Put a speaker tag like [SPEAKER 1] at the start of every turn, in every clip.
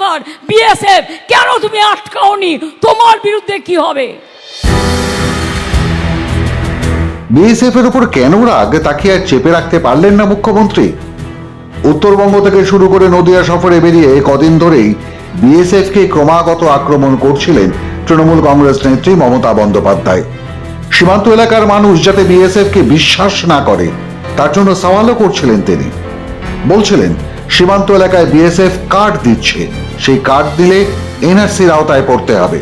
[SPEAKER 1] কার BSF, কেন তুমি আটকাওনি? তোমার বিরুদ্ধে কি হবে?
[SPEAKER 2] বিএসএফ এর উপর কেন রাগ তাকে আর চেপে রাখতে পারলেন না মুখ্যমন্ত্রী? উত্তরবঙ্গ থেকে শুরু করে নদিয়া সফরে বেরিয়ে কদিন ধরেই বিএসএফ কে ক্রমাগত আক্রমণ করছিলেন তৃণমূল কংগ্রেস নেত্রী মমতা বন্দ্যোপাধ্যায়। সীমান্ত এলাকার মানুষ যাতে বিএসএফ কে বিশ্বাস না করে তার জন্য সওয়ালও করছিলেন তিনি। বলছিলেন সীমান্ত এলাকায় বিএসএফ কার্ড দিচ্ছে, সেই কার্ড দিলে এনআরসির আওতায় পড়তে হবে।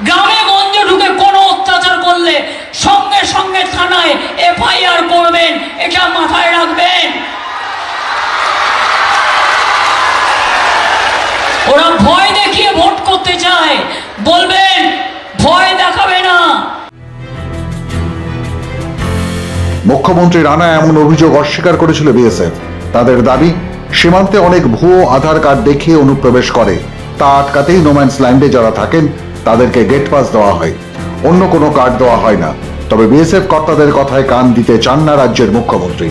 [SPEAKER 1] গ্রামে গঞ্জে ঢুকে কোনো অত্যাচার করলে সঙ্গে সঙ্গে থানায় এফআইআর করবেন, এটা মাথায় রাখবেন। ওরা ভয় দেখিয়ে ভোট করতে চায়, বলবেন ভয় দেখাবে না।
[SPEAKER 2] মুখ্যমন্ত্রী রানা এমন অভিযোগ অস্বীকার করেছিল বিএসএফ। তাদের দাবি সীমান্তে অনেক ভুয়ো আধার কার্ড দেখিয়ে অনুপ্রবেশ করে, তা আটকাতেই নোম্যান্স ল্যান্ডে যারা থাকেন তাদেরকে গেট পাস দেওয়া হয়, অন্য কোনো কার্ড দেওয়া হয় না। তবে বিএসএফ কর্তাদের কথায় কান দিতে চান না রাজ্যের মুখ্যমন্ত্রী।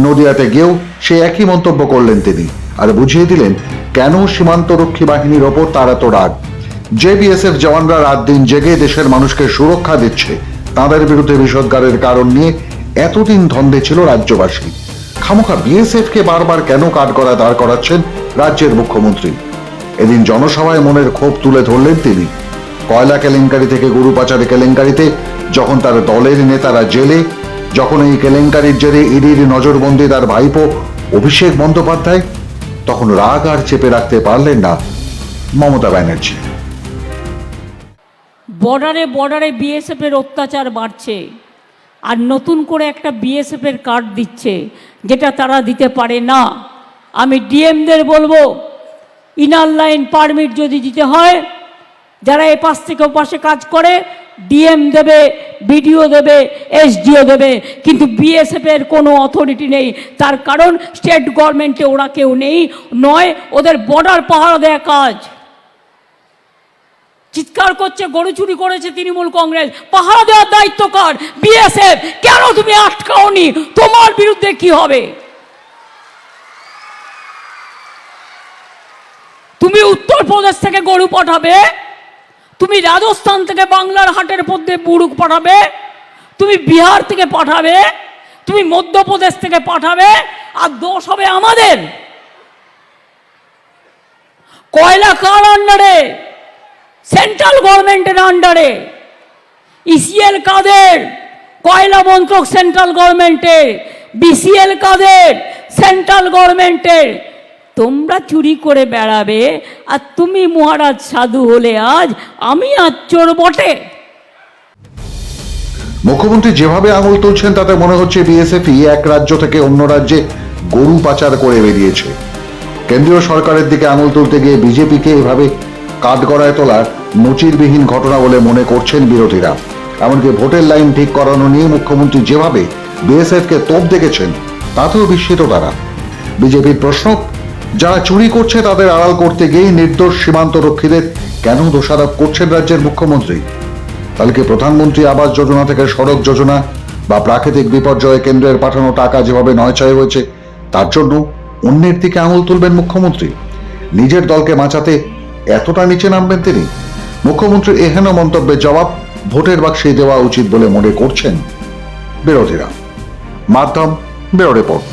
[SPEAKER 2] নদিয়াতে গিয়েও সে একই মন্তব্য করলেন তিনি, আর বুঝিয়ে দিলেন কেন সীমান্তরক্ষী বাহিনীর ওপর তার এত রাগ। যে বিএসএফ জওয়ানরা রাত দিন জেগে দেশের মানুষকে সুরক্ষা দিচ্ছে, তাদের বিরুদ্ধে বিষোদ্গারের কারণ নিয়ে এতদিন ধন্দে ছিল রাজ্যবাসী। খামোখা বিএসএফ কে বারবার কেন কাঠগড়ায় দাঁড় করাচ্ছেন রাজ্যের মুখ্যমন্ত্রী? এদিন জনসভায় মনের ক্ষোভ তুলে ধরলেন তিনি। কয়লা কেলেঙ্কারি থেকে গরু পাচারের কেলেঙ্কারিতে যখন তার দলের নেতারা জেলে, যখন এই কেলেঙ্কারির জেরে ইডির নজরবন্দি তার ভাইপো অভিষেক বন্দ্যোপাধ্যায়, তখন রাগ আর চেপে রাখতে পারলেন না মমতা ব্যানার্জি।
[SPEAKER 1] বর্ডারে বর্ডারে বিএসএফ এর অত্যাচার বাড়ছে, আর নতুন করে একটা বিএসএফ এর কার্ড দিচ্ছে যেটা তারা দিতে পারে না। আমি ডিএমদের বলবো, ইনার লাইন পারমিট যদি দিতে হয়, যারা এ পাশ থেকে ও পাশে কাজ করে, ডিএম দেবে, বিডিও দেবে, এসডিও দেবে, কিন্তু বিএসএফ এর কোনো অথরিটি নেই। তার কারণ স্টেট গভর্নমেন্টে ওরা কেউ নেই, নয় ওদের বর্ডার পাহারা দেয়া কাজ। চিৎকার করছে গরু চুরি করেছে তৃণমূল কংগ্রেস, পাহারা দেওয়ার দায়িত্ব কার বিএসএফ, কেন তুমি আটকাওনি? তোমার বিরুদ্ধে কি হবে? তুমি উত্তরপ্রদেশ থেকে গরু পাঠাবে, তুমি রাজস্থান থেকে বাংলার হাটের মধ্যে বুড়ুক পাঠাবে, তুমি বিহার থেকে পাঠাবে, তুমি মধ্যপ্রদেশ থেকে পাঠাবে, আর দোষ হবে আমাদের। কয়লা কার আন্ডারে? সেন্ট্রাল গভর্নমেন্টের আন্ডারে। ইসিএল কাদের? কয়লা মন্ত্রক সেন্ট্রাল গভর্নমেন্টের। বিসিএল কাদের? সেন্ট্রাল গভর্নমেন্টের। তোমরা চুরি করে বেড়াবে, আর তুমি মহারাজ সাধু হলে আজ আমি আজ চোর বটে।
[SPEAKER 2] মুখ্যমন্ত্রী যেভাবে আঙুল তুলছেন তাতে মনে হচ্ছে বিএসএফ এক রাজ্য থেকে অন্য রাজ্যে গরু পাচার করে বেরিয়েছে। কেন্দ্রীয় সরকারের দিকে আঙুল তুলতে গিয়ে বিজেপিকে এভাবে কাঠগড়ায় তোলা নজিরবিহীন ঘটনা বলে মনে করছেন বিরোধীরা। এমনকি ভোটের লাইন ঠিক করানো নিয়ে মুখ্যমন্ত্রী যেভাবে বিএসএফ কে তোপ দেখেছেন তাতেও বিস্মিত তারা। বিজেপির প্রশ্ন, যারা চুরি করছে তাদের আড়াল করতে গিয়ে নির্দোষ সীমান্ত রক্ষীদের কেন দোষারোপ করছেন রাজ্যের মুখ্যমন্ত্রী? তাহলে কি প্রধানমন্ত্রী আবাস যোজনা থেকে সড়ক যোজনা বা প্রাকৃতিক বিপর্যয়ে কেন্দ্রের পাঠানো টাকা যেভাবে নয়ছয় হয়েছে তার জন্য অন্যের দিকে আঙুল তুলবেন মুখ্যমন্ত্রী? নিজের দলকে বাঁচাতে এতটা নিচে নামবেন তিনি? মুখ্যমন্ত্রীর এহেন মন্তব্যের জবাব ভোটের বাক্সে দেওয়া উচিত বলে মনে করছেন বিরোধীরা। মাধ্যম ব্যুরো রিপোর্ট।